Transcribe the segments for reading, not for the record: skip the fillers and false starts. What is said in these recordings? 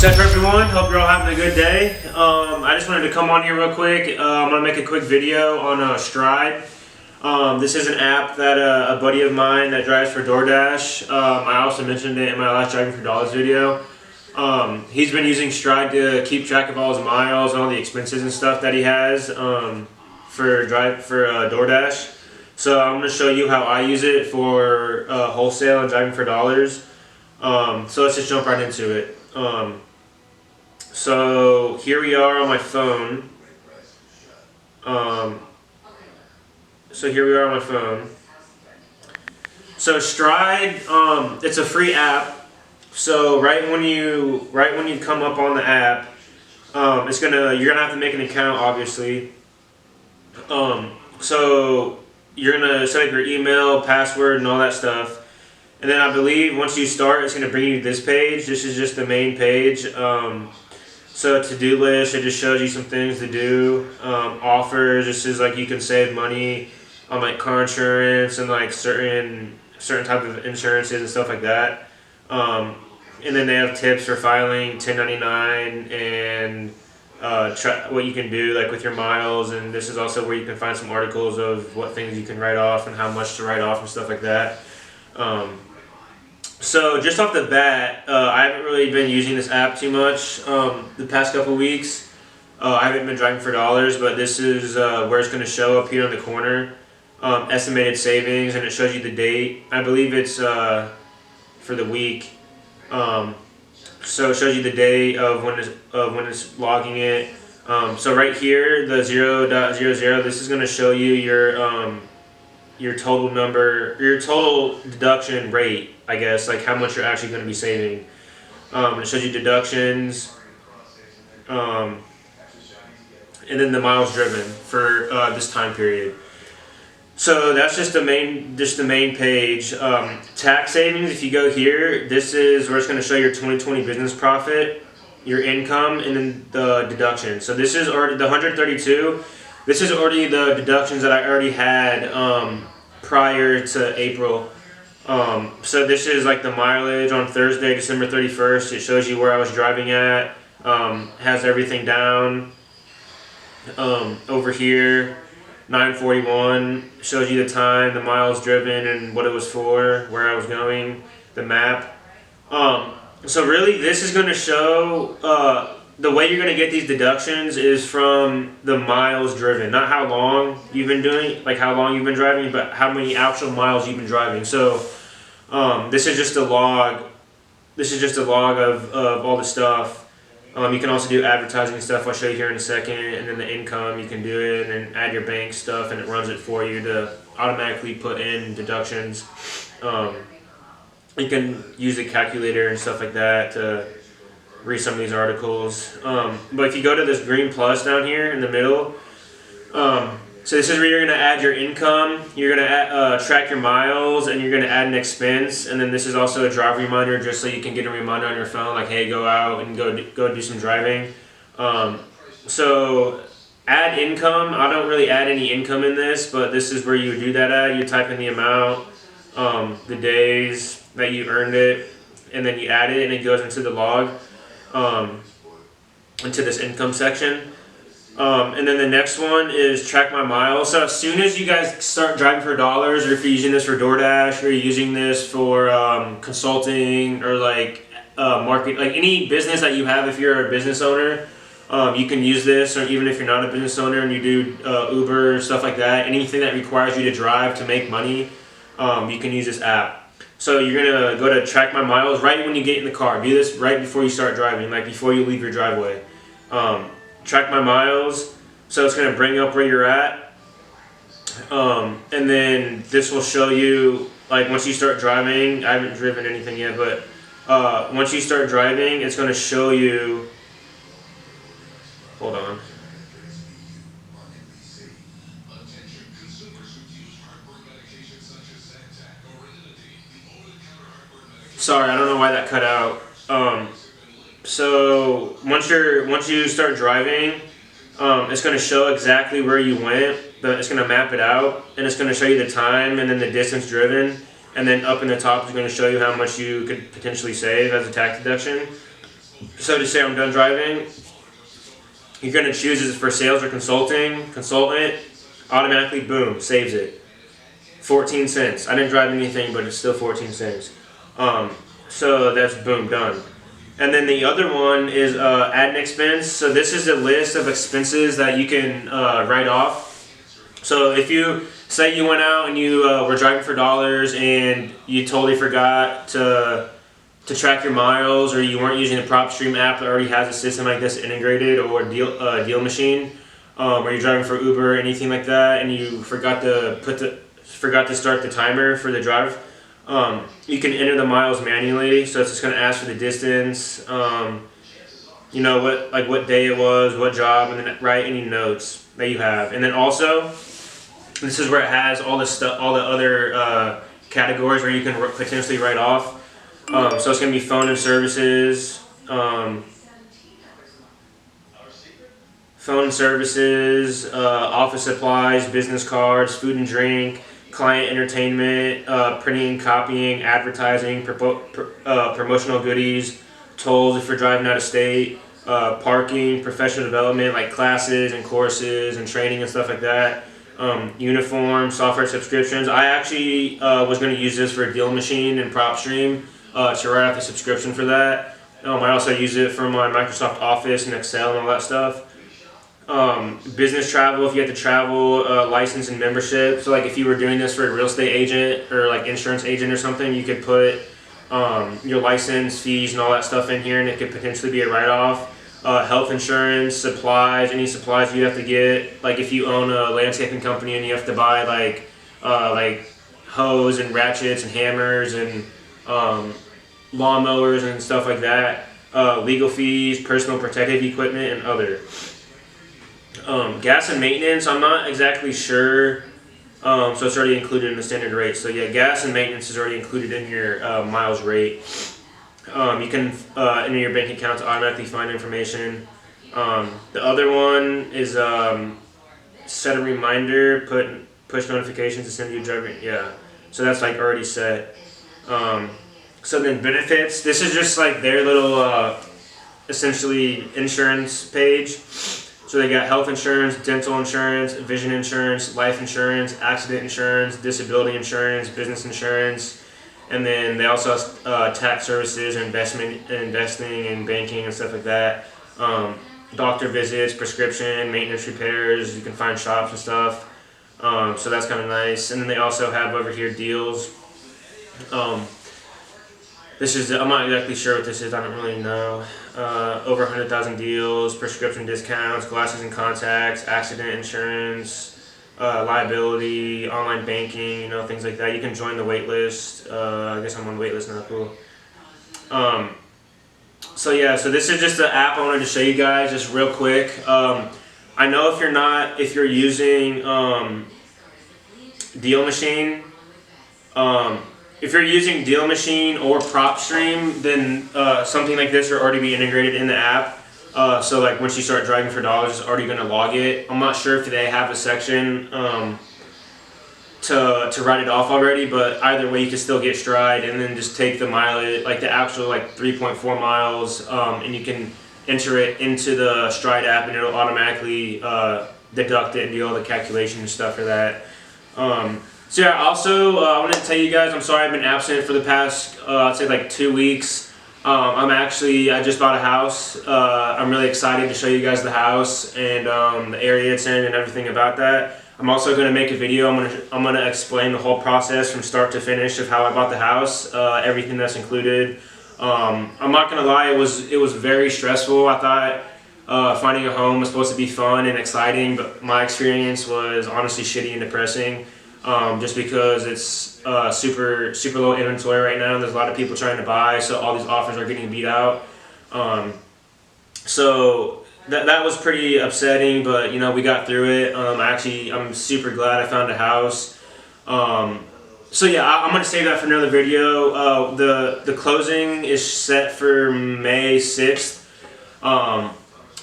What's up, everyone? Hope you're all having a good day. I just wanted to come on here real quick. I'm going to make a quick video on Stride. This is an app that a buddy of mine that drives for DoorDash, I also mentioned it in my last Driving for Dollars video. He's been using Stride to keep track of all his miles and all the expenses and stuff that he has for DoorDash. So I'm going to show you how I use it for Wholesale and Driving for Dollars. So let's just jump right into it. So here we are on my phone. So Stride, it's a free app. So right when you come up on the app, you're gonna have to make an account, obviously. So you're gonna set up your email, password, and all that stuff. And then I believe once you start, it's gonna bring you to this page. This is just the main page. So to-do list, it just shows you some things to do. Offers, this is like you can save money on like car insurance and like certain type of insurances and stuff like that. And then they have tips for filing 1099 and what you can do like with your miles. And this is also where you can find some articles of what things you can write off and how much to write off and stuff like that. So just off the bat, I haven't really been using this app too much the past couple weeks. I haven't been driving for dollars, but this is where it's going to show up here in the corner. Estimated savings, and it shows you the date. I believe it's for the week. So it shows you the date of when it's logging it. So right here, the 0.00, this is going to show you your total number, your total deduction rate, I guess, like how much you're actually going to be saving. It shows you deductions, and then the miles driven for this time period. So that's just the main page. Tax savings, if you go here, this is where it's going to show your 2020 business profit, your income, and then the deduction. So this is already the 132. This is already the deductions that I already had prior to April. So this is like the mileage on Thursday, December 31st. It shows you where I was driving at. Has everything down. Over here, 9:41 shows you the time, the miles driven, and what it was for, where I was going, the map. So really, this is going to show. The way you're going to get these deductions is from the miles driven, not how long you've been doing, like how long you've been driving, but how many actual miles you've been driving. So this is just a log. This is just a log of all the stuff. You can also do advertising and stuff. I'll show you here in a second. And then the income, you can do it and add your bank stuff, and it runs it for you to automatically put in deductions. You can use a calculator and stuff like that to read some of these articles. But if you go to this green plus down here in the middle, so this is where you're going to add your income, you're going to track your miles, and you're going to add an expense. And then this is also a drive reminder, just so you can get a reminder on your phone, like, hey, go out and go do some driving. So add income, I don't really add any income in this, but this is where you would do that at. You type in the amount, the days that you earned it, and then you add it, and it goes into the log. Into this income section. And then the next one is track my miles. So as soon as you guys start driving for dollars, or if you're using this for DoorDash, or you're using this for consulting, or like market, like any business that you have, if you're a business owner, you can use this. Or even if you're not a business owner and you do Uber, stuff like that, anything that requires you to drive to make money, you can use this app. So you're going to go to track my miles right when you get in the car. Do this right before you start driving, like before you leave your driveway. Track my miles. So it's going to bring up where you're at. And then this will show you, like once you start driving, I haven't driven anything yet, but once you start driving, it's going to show you, hold on. Sorry, I don't know why that cut out. So once you start driving, it's going to show exactly where you went. It's going to map it out, and it's going to show you the time and then the distance driven. And then up in the top is going to show you how much you could potentially save as a tax deduction. So to say I'm done driving, you're going to choose is it for sales or consultant, automatically, boom, saves it. 14 cents. I didn't drive anything, but it's still 14 cents. So that's boom, done. And then the other one is add an expense. So this is a list of expenses that you can write off. So if you say you went out and you were driving for dollars and you totally forgot to track your miles, or you weren't using the PropStream app that already has a system like this integrated, or deal machine, or you're driving for Uber or anything like that, and you forgot to start the timer for the drive, you can enter the miles manually. So it's just going to ask for the distance, you know what day it was, what job, and then write any notes that you have. And then also, this is where it has all the other categories where you can potentially write off. So it's going to be phone and services, office supplies, business cards, food and drink, client entertainment, printing and copying, advertising, promotional goodies, tolls if you're driving out of state, parking, professional development like classes and courses and training and stuff like that. Uniform, software subscriptions. I actually was going to use this for a deal machine and PropStream to write off the subscription for that. I also use it for my Microsoft Office and Excel and all that stuff. Business travel, if you have to travel, license and membership. So like if you were doing this for a real estate agent or like insurance agent or something, you could put your license, fees, and all that stuff in here, and it could potentially be a write-off. Health insurance, supplies, any supplies you have to get. Like if you own a landscaping company and you have to buy like hose and ratchets and hammers and lawnmowers and stuff like that. Legal fees, personal protective equipment, and other. Gas and maintenance, I'm not exactly sure. So it's already included in the standard rate. So yeah, gas and maintenance is already included in your miles rate. You can enter your bank account to automatically find information. The other one is set a reminder, put push notifications to send you driving. Yeah, so that's like already set. So then benefits. This is just like their little essentially insurance page. So they got health insurance, dental insurance, vision insurance, life insurance, accident insurance, disability insurance, business insurance. And then they also have tax services, investing and banking and stuff like that. Doctor visits, prescription, maintenance repairs. You can find shops and stuff. So that's kind of nice. And then they also have over here deals. This is, I'm not exactly sure what this is. I don't really know. Over 100,000 deals, prescription discounts, glasses and contacts, accident insurance. Liability, online banking, you know, things like that. You can join the wait list. I guess I'm on the wait list now, cool. So yeah, so this is just the app I wanted to show you guys just real quick. I know if you're using Deal Machine, if you're using Deal Machine or PropStream, then something like this will already be integrated in the app. So like once you start driving for dollars, it's already going to log it. I'm not sure if they have a section to write it off already, but either way you can still get stride and then just take the mileage, like the actual like 3.4 miles, and you can enter it into the stride app and it'll automatically deduct it and do all the calculations and stuff for that. So yeah, also I wanted to tell you guys, I'm sorry I've been absent for the past, I'd say like 2 weeks. I just bought a house. I'm really excited to show you guys the house and the area it's in and everything about that. I'm also going to make a video. I'm gonna explain the whole process from start to finish of how I bought the house, everything that's included. I'm not gonna lie, it was very stressful. I thought finding a home was supposed to be fun and exciting, but my experience was honestly shitty and depressing. Just because it's super low inventory right now. There's a lot of people trying to buy, so all these offers are getting beat out. So that was pretty upsetting, but you know, we got through it. I'm super glad I found a house. So yeah, I'm gonna save that for another video. The closing is set for May 6th.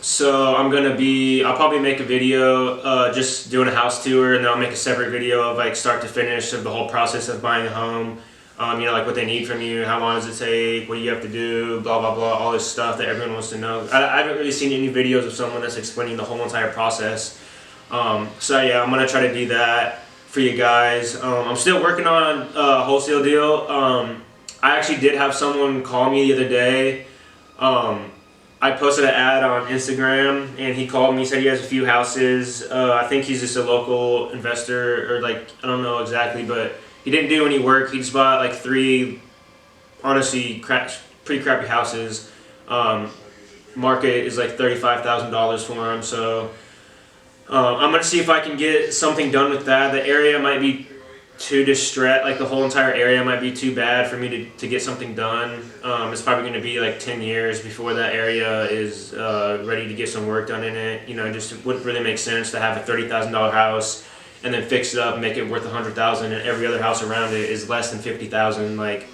So I'll probably make a video just doing a house tour, and then I'll make a separate video of like start to finish of the whole process of buying a home. You know, like what they need from you, how long does it take, what do you have to do, blah, blah, blah, all this stuff that everyone wants to know. I haven't really seen any videos of someone that's explaining the whole entire process. So yeah, I'm going to try to do that for you guys. I'm still working on a wholesale deal. I actually did have someone call me the other day. I posted an ad on Instagram, and he called me, said he has a few houses. I think he's just a local investor, or like, I don't know exactly, but he didn't do any work. He just bought like 3, honestly, pretty crappy houses. Market is like $35,000 for him, so I'm gonna see if I can get something done with that. The area might be too distressed, like the whole entire area might be too bad for me to get something done. It's probably going to be like 10 years before that area is ready to get some work done in it. You know, it just wouldn't really make sense to have a $30,000 house and then fix it up, make it worth $100,000, and every other house around it is less than $50,000. Like,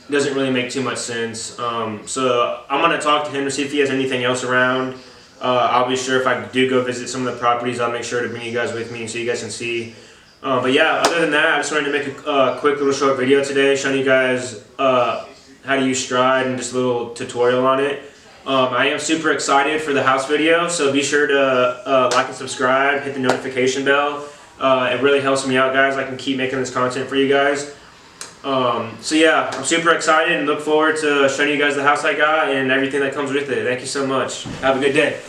it doesn't really make too much sense. So I'm going to talk to him to see if he has anything else around. I'll be sure if I do go visit some of the properties, I'll make sure to bring you guys with me so you guys can see. But yeah, other than that, I just wanted to make a quick little short video today showing you guys how to use Stride and just a little tutorial on it. I am super excited for the house video, so be sure to like and subscribe, hit the notification bell. It really helps me out, guys. I can keep making this content for you guys. So yeah, I'm super excited and look forward to showing you guys the house I got and everything that comes with it. Thank you so much. Have a good day.